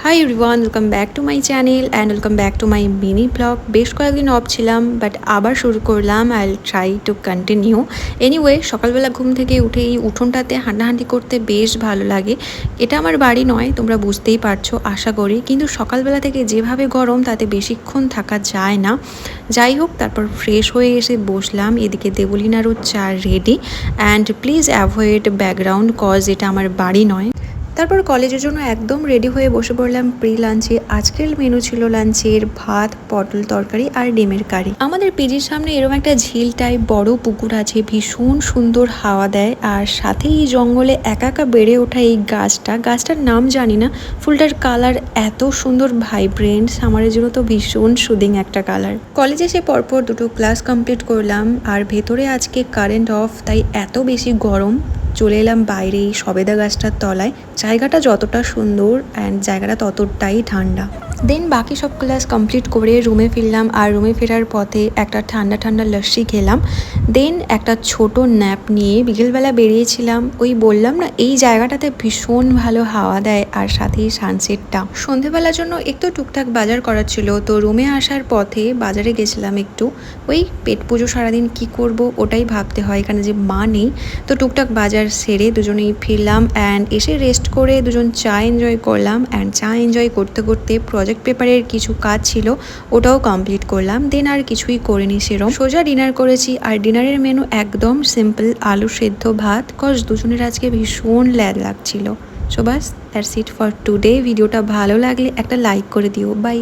Hi everyone, welcome back to my channel and welcome back to my mini blog. বেশ কয়েকদিন of ছিলাম, but আবার শুরু করলাম। I will try to continue. Anyway, সকালবেলা ঘুম থেকে উঠে এই উঠোনটাতে হাঁটাহাঁটি করতে বেশ ভালো লাগে। এটা আমার বাড়ি নয়, তোমরা বুঝতেই পারছো আশা করি, কিন্তু সকালবেলা থেকে যেভাবে গরম তাতে বেশিক্ষণ থাকা যায় না। যাই হোক, তারপর ফ্রেশ হয়ে এসে বসলাম। এদিকে দেবলিনারও চা ready. And please avoid background, cause এটা আমার বাড়ি নয়। তারপর কলেজের জন্য একদম রেডি হয়ে বসে পড়লাম প্রি লাঞ্চে। আজকের মেনু ছিল লাঞ্চের ভাত, পটল তরকারি আর ডিমের কারি। আমাদের পিজির সামনে এরকম একটা ঝিল টাইপ বড় পুকুর আছে, ভীষণ সুন্দর হাওয়া দেয়। আর সাথে এই জঙ্গলে একা একা বেড়ে ওঠা এই গাছটার নাম জানি না, ফুলটার কালার এত সুন্দর ভাইব্রেন্ট, আমার জন্য তো ভীষণ সুদিং একটা কালার। কলেজে এসে পরপর দুটো ক্লাস কমপ্লিট করলাম। আর ভেতরে আজকে কারেন্ট অফ, তাই এত বেশি গরম। চলে এলাম বাইরে এই সবেদা গাছটার তলায়। জায়গাটা যতটা সুন্দর অ্যান্ড জায়গাটা ততটাই ঠান্ডা। দেন বাকি সব ক্লাস কমপ্লিট করে রুমে ফিরলাম। আর রুমে ফেরার পথে একটা ঠান্ডা ঠান্ডা লস্যি খেলাম। দেন একটা ছোট ন্যাপ নিয়ে বিকেলবেলা বেরিয়েছিলাম। ওই বললাম না, এই জায়গাটাতে ভীষণ ভালো হাওয়া দেয় আর সাথেই সানসেটটা। সন্ধেবেলার জন্য একটু টুকটাক বাজার করার ছিল, তো রুমে আসার পথে বাজারে গেছিলাম একটু। ওই পেট পুজো সারাদিন কি করব ওটাই ভাবতে হয়, এখানে যে মা নেই। তো টুকটাক বাজার সেরে দুজনেই ফিরলাম অ্যান্ড এসে রেস্ট করে দুজন চা এনজয় করলাম। অ্যান্ড চা এনজয় করতে করতে প্রজেক্ট পেপারের কিছু কাজ ছিল, ওটাও কমপ্লিট করলাম। দেন আর কিছুই করিনি সেরকম, সোজা ডিনার করেছি। আর ডিনারের মেনু একদম সিম্পল, আলু সেদ্ধ ভাত, কজ দুজনের আজকে ভীষণ ল্যাদ লাগছিল। So bus, that's it for today. ভিডিওটা ভালো লাগলে একটা লাইক করে দিও। বাই।